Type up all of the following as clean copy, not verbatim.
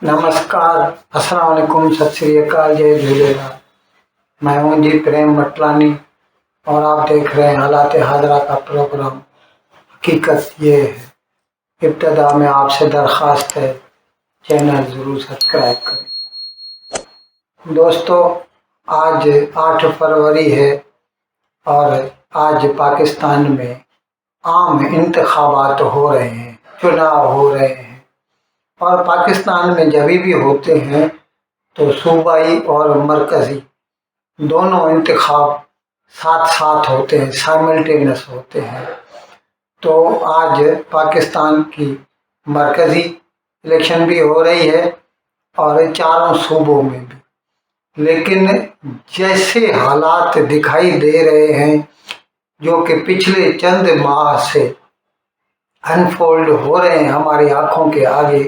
नमस्कार, अस्सलाम वालेकुम, सत श्री अकाल, जय झूलेलाल। मैं हूं जी प्रेम मटलानी और आप देख रहे हैं हालात हाजरा का प्रोग्राम। हकीकत ये है, इब्तदा में आपसे दरख्वास्त है चैनल ज़रूर सब्सक्राइब करें। दोस्तों, आज 8 फरवरी है और आज पाकिस्तान में आम इंतखाबात हो रहे हैं, चुनाव हो रहे हैं। और पाकिस्तान में जब भी होते हैं तो सूबाई और मरकज़ी दोनों इंतखाब साथ साथ होते हैं, साइमल्टेनियस होते हैं। तो आज पाकिस्तान की मरकज़ी इलेक्शन भी हो रही है और चारों सूबों में भी। लेकिन जैसे हालात दिखाई दे रहे हैं जो कि पिछले चंद माह से अनफोल्ड हो रहे हैं हमारी आंखों के आगे,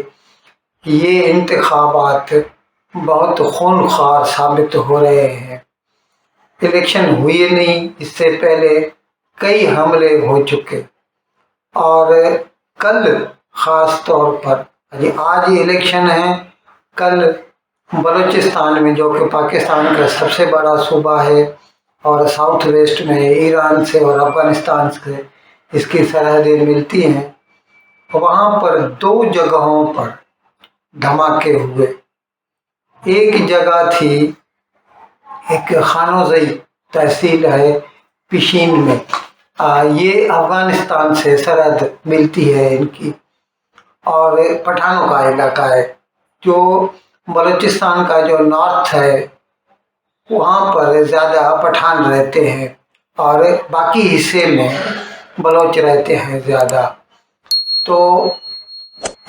ये इंतखाबात बहुत खूनख्वार साबित हो रहे हैं। इलेक्शन हुए नहीं, इससे पहले कई हमले हो चुके और कल ख़ास तौर पर आज इलेक्शन है। कल बलूचिस्तान में, जो कि पाकिस्तान का सबसे बड़ा सूबा है और साउथ वेस्ट में ईरान से और अफ़गानिस्तान से इसकी सरहदें मिलती हैं, वहाँ पर 2 जगहों पर धमाके हुए। एक जगह थी, एक खानोज़ई तहसील है पिशीन में, ये अफ़गानिस्तान से सरहद मिलती है इनकी और पठानों का इलाका है। जो बलूचिस्तान का जो नॉर्थ है वहाँ पर ज़्यादा पठान रहते हैं और बाकी हिस्से में बलोच रहते हैं ज़्यादा। तो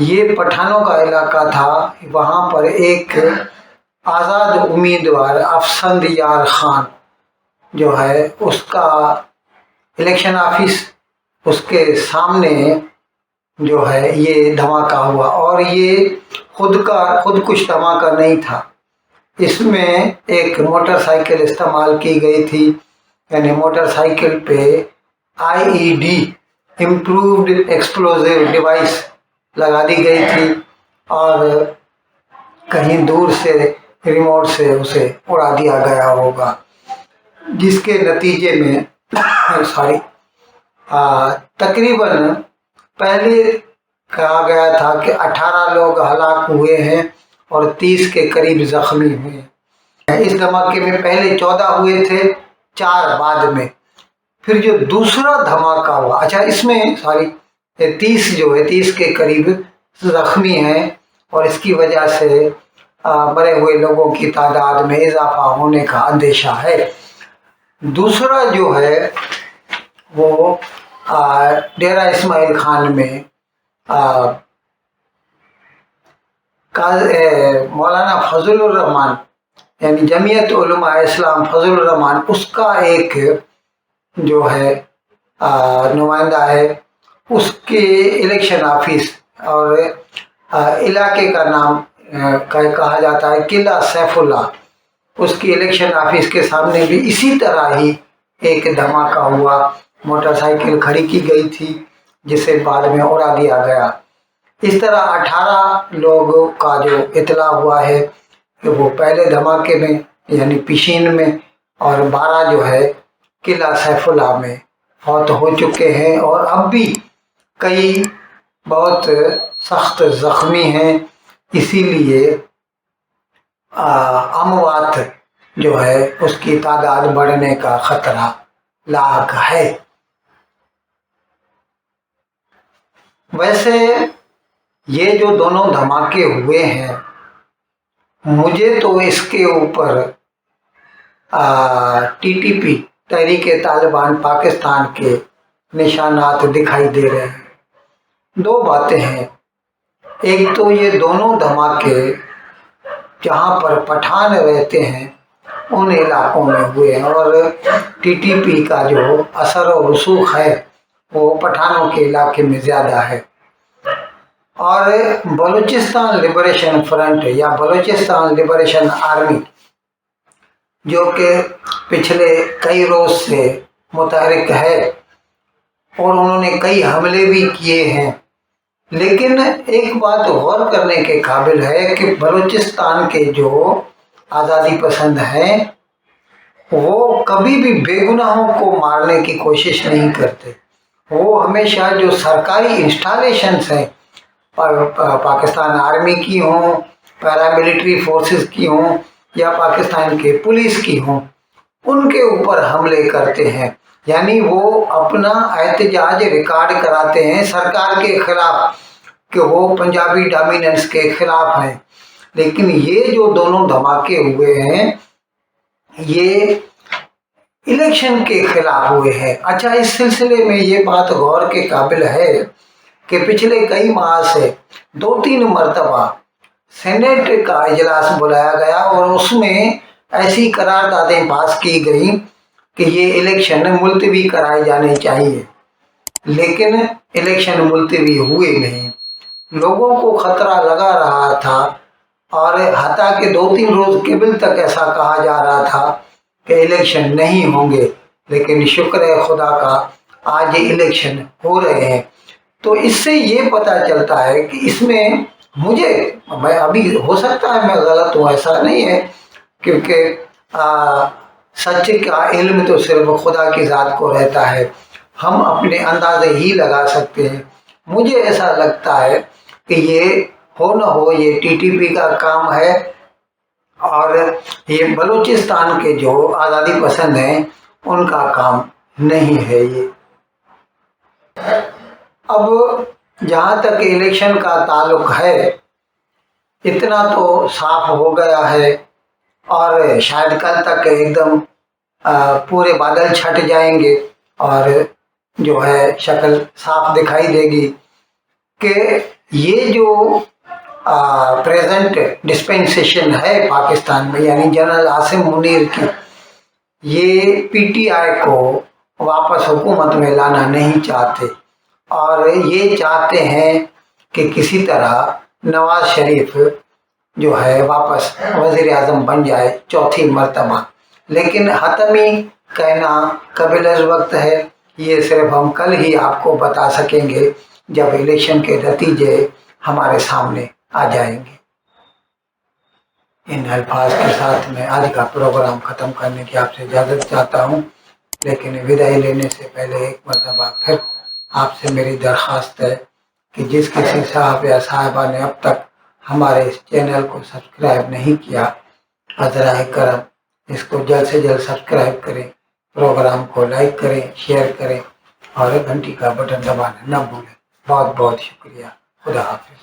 ये पठानों का इलाका था। वहाँ पर एक आज़ाद उम्मीदवार अफसंद यार खान जो है, उसका इलेक्शन ऑफिस, उसके सामने जो है ये धमाका हुआ। और ये खुद कुछ धमाका नहीं था, इसमें एक मोटरसाइकिल इस्तेमाल की गई थी, यानी मोटरसाइकिल पे IED इम्प्रूव्ड एक्सप्लोजिव डिवाइस लगा दी गई थी और कहीं दूर से रिमोट से उसे उड़ा दिया गया होगा, जिसके नतीजे में तकरीबन पहले कहा गया था कि 18 लोग हलाक हुए हैं और 30 के करीब जख्मी हुए हैं। इस धमाके में पहले 14 हुए थे, 4 बाद में। फिर जो दूसरा धमाका हुआ, इसमें 30 के करीब जख्मी हैं और इसकी वजह से मरे हुए लोगों की तादाद में इजाफा होने का अंदेशा है। दूसरा जो है वो डेरा इस्माइल खान में मौलाना फजलुर रहमान, यानी जमीयत उलमा इस्लाम फजलुर रहमान, उसका एक जो है नुमाइंदा है, उसके इलेक्शन ऑफिस और इलाके का नाम कहा जाता है किला सैफुल्ला, उसकी इलेक्शन ऑफिस के सामने भी इसी तरह ही एक धमाका हुआ। मोटरसाइकिल खड़ी की गई थी जिसे बाद में उड़ा दिया गया। इस तरह 18 लोगों का जो इतला हुआ है कि वो पहले धमाके में यानी पिशीन में, और 12 जो है किला सैफुल्ला में फौत हो चुके हैं और अब भी कई बहुत सख्त जख्मी हैं। इसीलिए अमवात जो है उसकी तादाद बढ़ने का खतरा लाक है। वैसे ये जो दोनों धमाके हुए हैं, मुझे तो इसके ऊपर TTP तहरीके तालिबान पाकिस्तान के निशानात दिखाई दे रहे हैं। 2 बातें हैं, एक तो ये दोनों धमाके जहाँ पर पठान रहते हैं उन इलाकों में हुए हैं और TTP का जो असर और रसूख है वो पठानों के इलाके में ज़्यादा है। और बलूचिस्तान लिबरेशन फ्रंट या बलूचिस्तान लिबरेशन आर्मी, जो कि पिछले कई रोज़ से मुतहरिक है और उन्होंने कई हमले भी किए हैं, لیکن ایک بات غور کرنے کے قابل ہے کہ بلوچستان کے جو آزادی پسند ہیں وہ کبھی بھی بے گناہوں کو مارنے کی کوشش نہیں کرتے. وہ ہمیشہ جو سرکاری انسٹالیشنز ہیں، پاکستان آرمی کی ہوں، پیراملٹری فورسز کی ہوں یا پاکستان کے پولیس کی ہوں، ان کے اوپر حملے کرتے ہیں. یعنی وہ اپنا احتجاج ریکارڈ کراتے ہیں سرکار کے خلاف کہ وہ پنجابی ڈومیننس کے خلاف ہیں. لیکن یہ جو دونوں دھماکے ہوئے ہیں یہ الیکشن کے خلاف ہوئے ہیں. اچھا، اس سلسلے میں یہ بات غور کے قابل ہے کہ پچھلے کئی ماہ سے 2-3 مرتبہ سینیٹ کا اجلاس بلایا گیا اور اس میں ایسی قراردادیں پاس کی گئیں کہ یہ الیکشن ملتوی کرائے جانے چاہیے، لیکن الیکشن ملتوی ہوئے نہیں. لوگوں کو خطرہ لگا رہا تھا اور حتیٰ کہ 2-3 روز قبل تک ایسا کہا جا رہا تھا کہ الیکشن نہیں ہوں گے، لیکن شکر ہے خدا کا آج الیکشن ہو رہے ہیں. تو اس سے یہ پتہ چلتا ہے کہ اس میں میں ابھی ہو سکتا ہے میں غلط ہوں، ایسا نہیں ہے، کیونکہ سچ کا علم تو صرف خدا کی ذات کو رہتا ہے، ہم اپنے اندازے ہی لگا سکتے ہیں. مجھے ایسا لگتا ہے کہ یہ ہو نہ ہو یہ ٹی ٹی پی کا کام ہے اور یہ بلوچستان کے جو آزادی پسند ہیں ان کا کام نہیں ہے. یہ اب جہاں تک الیکشن کا تعلق ہے اتنا تو صاف ہو گیا ہے اور شاید کل تک ایک دم پورے بادل چھٹ جائیں گے اور جو ہے شکل صاف دکھائی دے گی کہ یہ جو پریزنٹ ڈسپینسیشن ہے پاکستان میں، یعنی جنرل عاصم منیر کی، یہ پی ٹی آئی کو واپس حکومت میں لانا نہیں چاہتے اور یہ چاہتے ہیں کہ کسی طرح نواز شریف جو ہے واپس وزیر اعظم بن جائے 4تھی مرتبہ. لیکن حتمی کہنا قبل از وقت ہے، یہ صرف ہم کل ہی آپ کو بتا سکیں گے جب الیکشن کے نتیجے ہمارے سامنے آ جائیں گے. ان الفاظ کے ساتھ میں آج کا پروگرام ختم کرنے کی آپ سے اجازت چاہتا ہوں، لیکن وداعی لینے سے پہلے ایک مرتبہ پھر آپ سے میری درخواست ہے کہ جس کسی صاحب یا صاحبہ نے اب تک ہمارے اس چینل کو سبسکرائب نہیں کیا، براہ کرم اس کو جلد سے جلد سبسکرائب کریں، پروگرام کو لائک کریں، شیئر کریں اور گھنٹی کا بٹن دبانا نہ بھولیں. بہت بہت شکریہ. خدا حافظ.